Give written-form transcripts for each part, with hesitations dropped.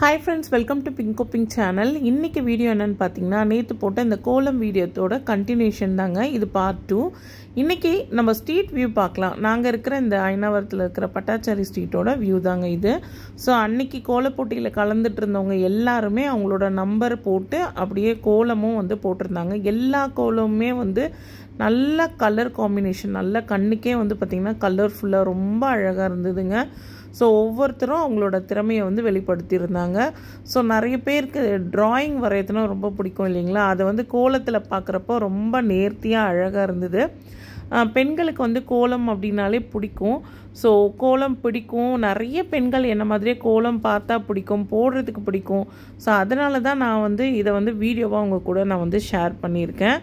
Hi friends, welcome to Pinko Pink channel. இன்னைக்கு video என்னன்னு பாத்தீங்கன்னா நேத்து போட்ட இந்த கோலம் வீடியோவோட கண்டினியூஷன் தாங்க. இது பார்ட் 2. இன்னைக்கு நம்ம ஸ்ட்ரீட் வியூ பார்க்கலாம். நாங்க இருக்கிற இந்த ஐனாவரத்துல இருக்கிற பட்டாச்சாரி ஸ்ட்ரீட்டோட வியூ தாங்க இது. சோ அன்னைக்கு கோல போட்டியில கலந்துட்டு இருந்தவங்க எல்லாரும் அவங்களோட நம்பர் போட்டு அப்படியே கோலமும் வந்து போட்டுருந்தாங்க. எல்லா கோலமுமே வந்து நல்ல கலர் காம்பினேஷன், நல்ல கண்ணுக்கே வந்து பாத்தீங்கன்னா கலர்ஃபுல்லா ரொம்ப அழகா இருந்ததுங்க. ஸோ ஒவ்வொருத்தரும் அவங்களோட திறமையை வந்து வெளிப்படுத்தியிருந்தாங்க. ஸோ நிறைய பேருக்கு ட்ராயிங் வரையதுனா ரொம்ப பிடிக்கும் இல்லைங்களா, அதை வந்து கோலத்தில் பார்க்குறப்போ ரொம்ப நேர்த்தியாக அழகாக இருந்தது. பெண்களுக்கு வந்து கோலம் அப்படின்னாலே பிடிக்கும். ஸோ கோலம் பிடிக்கும், நிறைய பெண்கள் என்ன மாதிரியே கோலம் பார்த்தா பிடிக்கும், போடுறதுக்கு பிடிக்கும். ஸோ அதனால தான் நான் வந்து இதை வந்து வீடியோவாக அவங்க கூட நான் வந்து ஷேர் பண்ணியிருக்கேன்.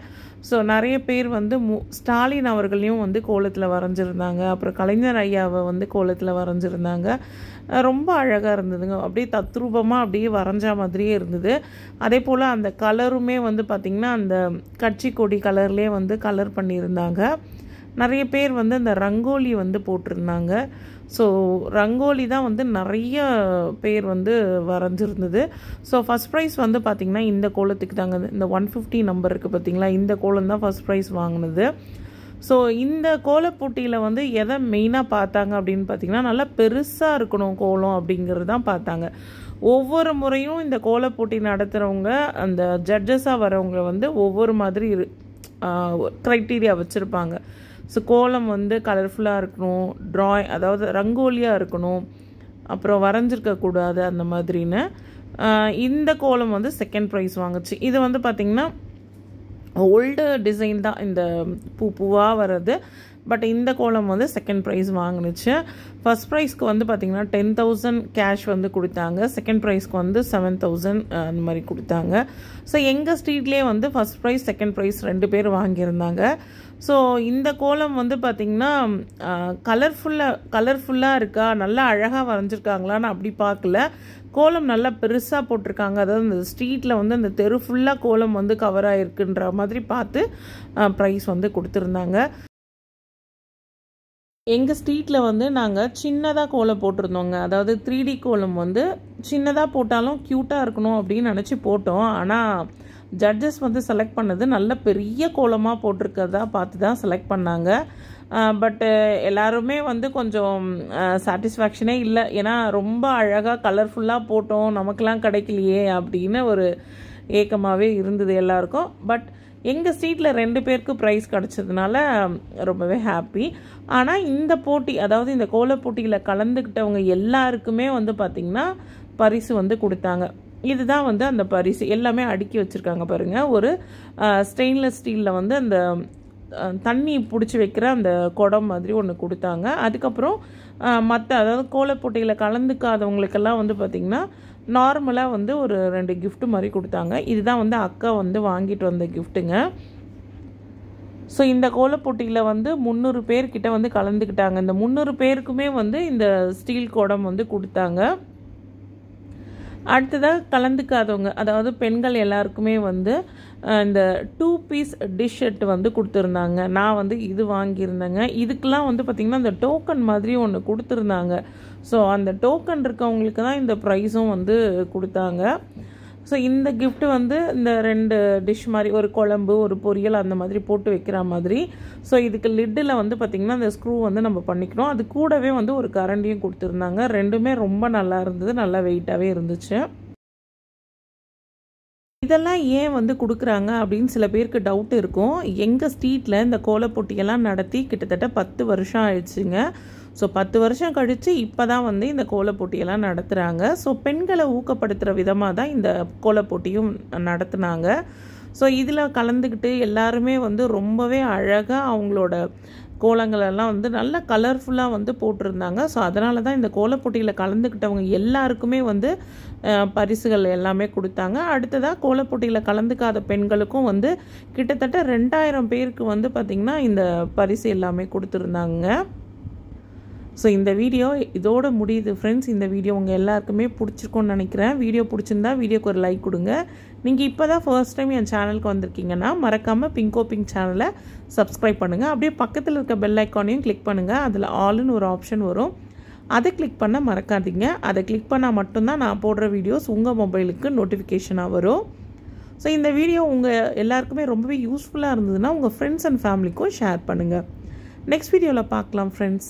ஸோ நிறைய பேர் வந்து ஸ்டாலின் அவர்களையும் வந்து கோலத்தில் வரைஞ்சிருந்தாங்க. அப்புறம் கலைஞர் ஐயாவை வந்து கோலத்தில் வரைஞ்சிருந்தாங்க. ரொம்ப அழகாக இருந்ததுங்க. அப்படியே தத்ரூபமாக அப்படியே வரைஞ்சா மாதிரியே இருந்தது. அதே போல் அந்த கலருமே வந்து பார்த்திங்கன்னா அந்த கட்சி கொடி கலர்லேயே வந்து கலர் பண்ணியிருந்தாங்க. நிறைய பேர் வந்து அந்த ரங்கோலி வந்து போட்டிருந்தாங்க. ஸோ ரங்கோலி தான் வந்து நிறைய பேர் வந்து வரைஞ்சிருந்தது. ஸோ ஃபஸ்ட் ப்ரைஸ் வந்து பார்த்திங்கன்னா இந்த கோலத்துக்கு தாங்க, இந்த 150 நம்பர் இருக்குது பார்த்திங்களா, இந்த கோலம் தான் ஃபஸ்ட் ப்ரைஸ் வாங்கினது. ஸோ இந்த கோலப்போட்டியில் வந்து எதை மெயினாக பார்த்தாங்க அப்படின்னு பார்த்திங்கன்னா, நல்லா பெருசாக இருக்கணும் கோலம் அப்படிங்கிறது தான் பார்த்தாங்க. ஒவ்வொரு முறையும் இந்த கோலப்போட்டி நடத்துகிறவங்க அந்த ஜட்ஜஸாக வரவங்க வந்து ஒவ்வொரு மாதிரி க்ரைட்டீரியா வச்சுருப்பாங்க. ஸோ கோலம் வந்து கலர்ஃபுல்லாக இருக்கணும், அதாவது ரங்கோலியாக இருக்கணும், அப்புறம் வரைஞ்சிருக்கக்கூடாது அந்த மாதிரின்னு. இந்த கோலம் வந்து செகண்ட் ப்ரைஸ் வாங்குச்சு. இது வந்து பார்த்திங்கன்னா ஓல்டு டிசைன் தான், இந்த பூவாக வர்றது. பட் இந்த கோலம் வந்து செகண்ட் ப்ரைஸ் வாங்கினுச்சு. ஃபர்ஸ்ட் ப்ரைஸ்க்கு வந்து பார்த்திங்கன்னா 10,000 கேஷ் வந்து கொடுத்தாங்க. செகண்ட் ப்ரைஸ்க்கு வந்து 7,000 அந்த மாதிரி கொடுத்தாங்க. ஸோ எங்கள் ஸ்ட்ரீட்லேயே வந்து ஃபர்ஸ்ட் ப்ரைஸ் செகண்ட் ப்ரைஸ் 2 பேர் வாங்கியிருந்தாங்க. ஸோ இந்த கோலம் வந்து பார்த்திங்கன்னா கலர்ஃபுல்லாக இருக்கா, நல்லா அழகாக வரைஞ்சிருக்காங்களான்னு அப்படி பார்க்கல. கோலம் நல்லா பெருசாக போட்டிருக்காங்க. அதாவது இந்த ஸ்ட்ரீட்டில் வந்து அந்த தெரு ஃபுல்லாக கோலம் வந்து கவர் ஆகிருக்குன்ற மாதிரி பார்த்து ப்ரைஸ் வந்து கொடுத்துருந்தாங்க. எங்கள் ஸ்ட்ரீட்டில் வந்து நாங்கள் சின்னதாக கோலம் போட்டிருந்தோங்க. அதாவது 3D கோலம் வந்து சின்னதாக போட்டாலும் க்யூட்டாக இருக்கணும் அப்படின்னு நினச்சி போட்டோம். ஆனால் ஜட்ஜஸ் வந்து செலக்ட் பண்ணது நல்ல பெரிய கோலமாக போட்டிருக்கிறதா பார்த்து தான் செலக்ட் பண்ணாங்க. பட்டு எல்லாருமே வந்து கொஞ்சம் சாட்டிஸ்ஃபேக்ஷனே இல்லை. ஏன்னா ரொம்ப அழகாக கலர்ஃபுல்லாக போட்டோம், நமக்கெல்லாம் கிடைக்கலையே அப்படின்னு ஒரு ஏக்கமாகவே இருந்தது எல்லாருக்கும். பட் எங்கள் ஸ்ட்ரீட்டில் 2 பேருக்கு ப்ரைஸ் கிடச்சதுனால ரொம்பவே ஹாப்பி. ஆனால் இந்த போட்டி, அதாவது இந்த கோல போட்டியில் கலந்துக்கிட்டவங்க எல்லாருக்குமே வந்து பார்த்திங்கன்னா பரிசு வந்து கொடுத்தாங்க. இதுதான் வந்து அந்த பரிசு. எல்லாமே அடுக்கி வச்சுருக்காங்க பாருங்கள். ஒரு ஸ்டெயின்லெஸ் ஸ்டீலில் வந்து அந்த தண்ணி பிடிச்சி வைக்கிற அந்த குடம் மாதிரி ஒன்று கொடுத்தாங்க. அதுக்கப்புறம் மற்ற, அதாவது கோல போட்டியில் கலந்துக்காதவங்களுக்கெல்லாம் வந்து பார்த்திங்கன்னா நார்மலாக வந்து ஒரு 2 கிஃப்ட் மாதிரி கொடுத்தாங்க. இதுதான் வந்து அக்கா வந்து வாங்கிட்டு வந்த கிஃப்ட்டுங்க. ஸோ இந்த கோலப்போட்டியில் வந்து 300 பேர்கிட்ட வந்து கலந்துக்கிட்டாங்க. இந்த 300 பேருக்குமே வந்து இந்த ஸ்டீல் குடம் வந்து கொடுத்தாங்க. அடுத்ததாக கலந்துக்காதவங்க, அதாவது பெண்கள் எல்லாருக்குமே வந்து இந்த 2 பீஸ் டிஷ் செட் வந்து கொடுத்துருந்தாங்க. நான் வந்து இது வாங்கியிருந்தேங்க. இதுக்கெலாம் வந்து பார்த்திங்கன்னா இந்த டோக்கன் மாதிரி ஒன்று கொடுத்துருந்தாங்க. ஸோ அந்த டோக்கன் இருக்கவங்களுக்கு தான் இந்த ப்ரைஸும் வந்து கொடுத்தாங்க. ஸோ இந்த கிஃப்ட் வந்து இந்த 2 டிஷ் மாதிரி, ஒரு குழம்பு ஒரு பொரியல் அந்த மாதிரி போட்டு வைக்கிற மாதிரி. ஸோ இதுக்கு லிட்டில் வந்து பார்த்திங்கன்னா இந்த ஸ்க்ரூ வந்து நம்ம பண்ணிக்கணும். அது கூடவே வந்து ஒரு கரண்டியும் கொடுத்துருந்தாங்க. ரெண்டுமே ரொம்ப நல்லா இருந்தது, நல்லா வெயிட்டாகவே இருந்துச்சு. இதெல்லாம் ஏன் வந்து கொடுக்குறாங்க அப்படின்னு சில பேருக்கு டவுட் இருக்கும். எங்கள் ஸ்ட்ரீட்டில் இந்த கோலப்போட்டியெல்லாம் நடத்தி கிட்டத்தட்ட 10 வருஷம் ஆயிடுச்சுங்க. ஸோ 10 வருஷம் கழித்து இப்போ தான் வந்து இந்த கோலப்போட்டியெல்லாம் நடத்துகிறாங்க. ஸோ பெண்களை ஊக்கப்படுத்துகிற விதமாக தான் இந்த கோலப்போட்டியும் நடத்துனாங்க. ஸோ இதில் கலந்துக்கிட்டு எல்லாருமே வந்து ரொம்பவே அழகாக அவங்களோட கோலங்களெல்லாம் வந்து நல்ல கலர்ஃபுல்லாக வந்து போட்டிருந்தாங்க. ஸோ அதனால தான் இந்த கோலப்போட்டியில் கலந்துக்கிட்டவங்க எல்லாருக்குமே வந்து பரிசுகள் எல்லாமே கொடுத்தாங்க. அடுத்ததாக கோலப்போட்டியில் கலந்துக்காத பெண்களுக்கும் வந்து கிட்டத்தட்ட 2000 பேருக்கு வந்து பார்த்திங்கன்னா இந்த பரிசு எல்லாமே கொடுத்துருந்தாங்க. ஸோ இந்த வீடியோ இதோட முடியுது ஃப்ரெண்ட்ஸ். இந்த வீடியோ உங்கள் எல்லாருக்குமே பிடிச்சிருக்கும்னு நினைக்கிறேன். வீடியோ பிடிச்சிருந்தா வீடியோக்கு ஒரு லைக் கொடுங்க. நீங்கள் இப்போ தான் ஃபர்ஸ்ட் டைம் என் சேனலுக்கு வந்திருக்கீங்கன்னா மறக்காமல் பிங்கோ பிங்க் சேனலை சப்ஸ்கிரைப் பண்ணுங்கள். அப்படியே பக்கத்தில் இருக்க பெல் ஐக்கானையும் கிளிக் பண்ணுங்கள். அதில் ஆல்னு ஒரு ஆப்ஷன் வரும். அதை கிளிக் பண்ண மறக்காதீங்க. அதை கிளிக் பண்ணால் மட்டும்தான் நான் போடுற வீடியோஸ் உங்கள் மொபைலுக்கு நோட்டிஃபிகேஷனாக வரும். ஸோ இந்த வீடியோ உங்கள் எல்லாருக்குமே ரொம்பவே யூஸ்ஃபுல்லாக இருந்ததுன்னா உங்கள் ஃப்ரெண்ட்ஸ் அண்ட் ஃபேமிலிக்கும் ஷேர் பண்ணுங்கள். நெக்ஸ்ட் வீடியோவில் பார்க்கலாம் ஃப்ரெண்ட்ஸ்.